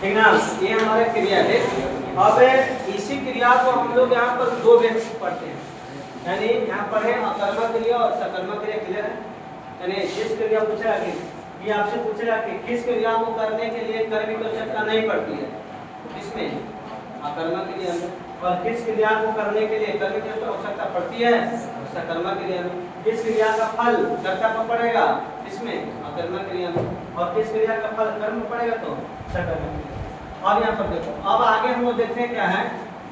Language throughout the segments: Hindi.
ठीक ना, ये हमारा क्रिया है। अब इसी क्रिया को हम लोग यहाँ पर दो बेस पढ़ते हैं, यानी यहाँ पर है अकर्मक क्रिया और सकर्मक क्रिया। क्लियर है? यानी जिस क्रिया पूछेगा कि ये आपसे पूछेगा कि किस क्रिया को करने के लिए कर्म की आवश्यकता नहीं पड़ती है, इसमें अकर्मक क्रिया में, और किस क्रिया को करने के लिए कर्म की आवश्यकता पड़ती है सकर्मक क्रिया में। किस क्रिया का फल कर्ता को पड़ेगा इसमें अकर्मक क्रिया में, और किस क्रिया का फल कर्म को पड़ेगा तो सकर्मक क्रिया। और यहाँ पर देखो, अब आगे हम लोग देखते हैं क्या है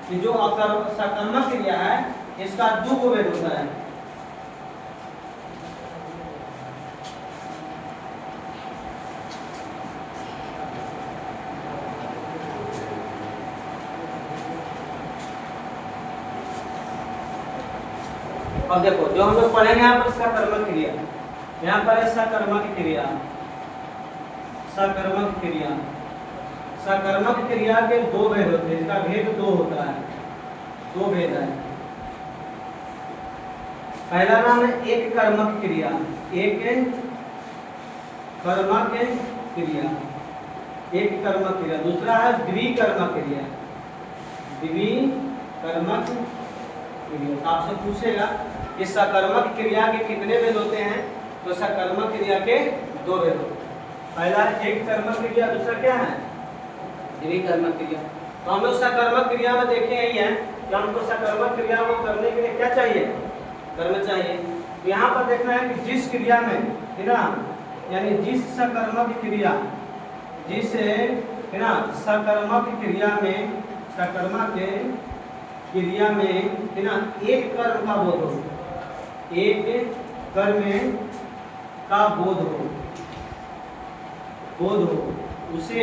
कि जो सकर्मक क्रिया है इसका दो भेद होता है। अब देखो जो हम लोग पढ़ेंगे यहाँ पर सकर्मक क्रिया, यहाँ पर है सकर्मक क्रिया। सकर्मक क्रिया, सकर्मक क्रिया के दो भेद होते हैं, इसका भेद दो होता है, दो भेद है। पहला नाम है एक कर्मक क्रिया, एक कर्मक क्रिया, एक कर्मक क्रिया। दूसरा है द्विकर्मक क्रिया, द्विकर्मक क्रिया। आपसे पूछेगा कि सकर्मक क्रिया के कितने भेद होते हैं, तो सकर्मक क्रिया के दो भेद होते हैं। पहला एक कर्मक क्रिया, दूसरा क्या है द्विकर्मक क्रिया। तो हम लोग सकर्मक क्रिया में देखे यही है कि हमको सकर्मक क्रिया को करने के लिए क्या चाहिए, कर्म चाहिए। तो यहाँ पर देखना है कि जिस क्रिया में है ना, यानी जिस सकर्मक क्रिया, जिस है ना सकर्मक क्रिया में, सकर्मक क्रिया में है ना एक कर्म का बोध हो, एक कर्म का बोध हो, बोध हो, उसे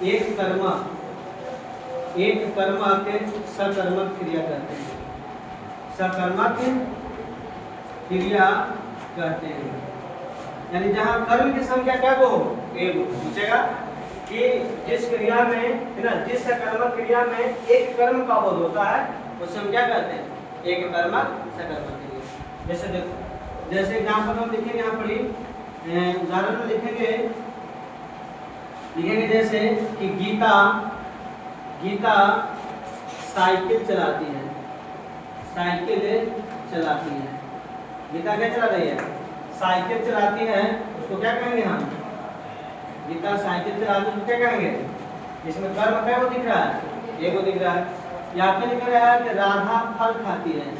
एक कर्मक सकर्मक क्रिया कहते हैं, सकर्मक क्रिया कहते हैं। यानी जहाँ कर्म की संख्या क्या हो, एक पूछेगा कि जिस क्रिया में है ना, जिस सकर्मक क्रिया में एक कर्म का बोध होता है उसे हम क्या कहते हैं, एक कर्मक सकर्मक क्रिया। जैसे देखो, जैसे एग्जाम्पल हम लिखेंगे यहाँ पर ही उदाहरण में लिखेंगे जैसे कि गीता साइकिल चलाती है, साइकिल चलाती है। गीता क्या चला रही है, साइकिल चलाती है, उसको क्या कहेंगे हम, गीता साइकिल चलाती है, उसको क्या कहेंगे। इसमें कर्म क्या वो दिख रहा है, एक वो दिख रहा है। या फिर लिख रहा है कि राधा फल खाती है,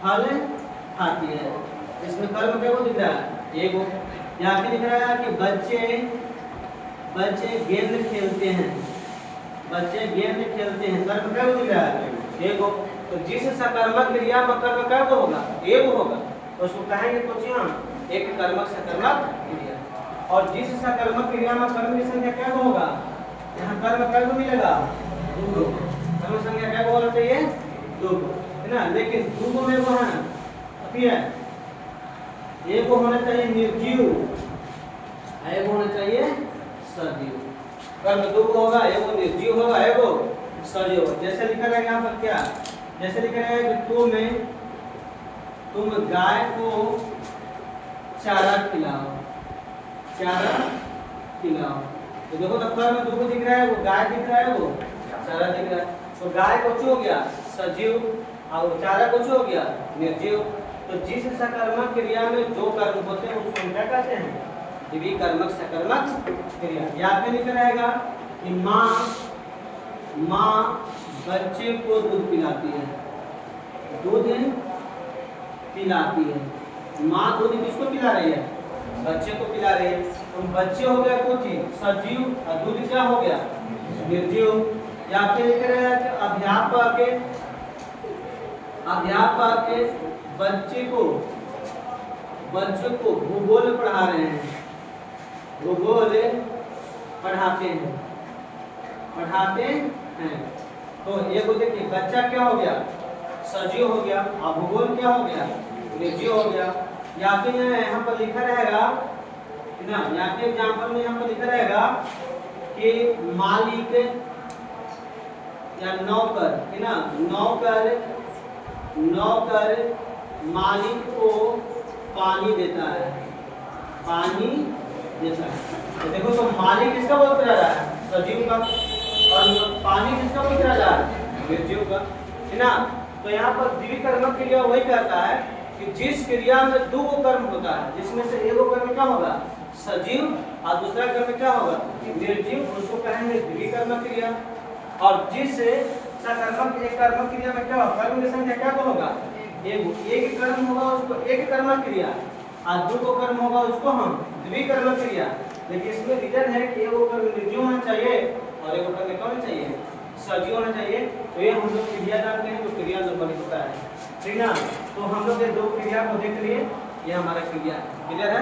फल खाती है, इसमें कर्म क्या वो दिख रहा है, एक वो। या फिर लिख रहा है कि बच्चे गेंद खेलते हैं, बच्चे गेंद खेलते हैं, कर्म क्या वो दिख रहा है, एक वो। तो जिस सकर्मक क्रिया में कर्म क्या वो होगा, एक होगा, तो उसको कहेंगे सोचिए हम एक कर्मक सकर्मक क्रिया। और जिस सकर्मक क्रिया में कर्म की संख्या क्या होगा, यहाँ कर्म क्या मिलेगा, दो। कर्म संख्या क्या होना चाहिए, दो, है ना। लेकिन दो में वो है एक होना चाहिए निर्जीव, एक होना चाहिए सजीव। कर्म दो होगा, एक निर्जीव होगा, एक सजीव होगा। जैसे लिखा रहेगा यहाँ पर क्या, जैसे लिखा रहेगा कि तुम गाय को चारा खिलाओ, चारा खिलाओ। तो देखो तो कर्म दो दिख रहा है, वो गाय दिख रहा है, वो चारा दिख रहा है। तो गाय कुछ हो गया सजीव, और चारा कुछ हो गया निर्जीव। तो जिस सकर्मक क्रिया में जो कर्म होते हैं उसको हम क्या कहते हैं, द्विकर्मक सकर्मक क्रिया। या फिर लिखा रहेगा कि माँ बच्चे को दूध पिलाती है, दूध पिलाती है। माँ दूध किसको पिला रही है, बच्चे को पिला रही है। तो बच्चे हो गया कुछ सजीव, और दूध क्या हो गया निर्जीव। या फिर लिख रहे हैं कि अध्यापक बच्चे को भूगोल पढ़ा रहे हैं, भूगोल पढ़ाते हैं। तो ये को देखिए बच्चा क्या हो गया, सजीव हो गया, और भूगोल क्या हो गया, निर्जीव हो गया। या फिर यहाँ पर लिखा रहेगा ना, या फिर एग्जाम्पल में यहाँ पर लिखा रहेगा कि मालिक या नौकर है ना, नौकर मालिक को पानी देता है, पानी देता है। तो देखो तो मालिक किसका बोध करा रहा है, सजीव का, और पानी किसका पूछ रहा है? निर्जीव का, है ना। तो यहाँ पर द्विकर्मक क्रिया वही कहता है कि जिस क्रिया में दो कर्म होता है, जिसमें से एक कर्म क्या होगा? सजीव, और दूसरा कर्म क्या होगा? निर्जीव, उसको कहेंगे द्विकर्मक क्रिया। और जिस सकर्मक एक कर्मक क्रिया में क्या होगा? कर्म की संख्या क्या होगा? एक कर्म होगा उसको एक कर्मक क्रिया, और दो को कर्म होगा उसको हम द्विकर्मक क्रिया। लेकिन इसमें रीजन है कि एगो कर्म निर्जीव होना चाहिए और एगो कर्म क्या होना चाहिए? सजीव होना चाहिए। तो ये हम लोग क्रिया जानते हैं, तो क्रिया नंबर होता है, ठीक ना। तो हम लोग ये दो क्रिया को देख लिए, ये हमारा क्रिया क्लियर है।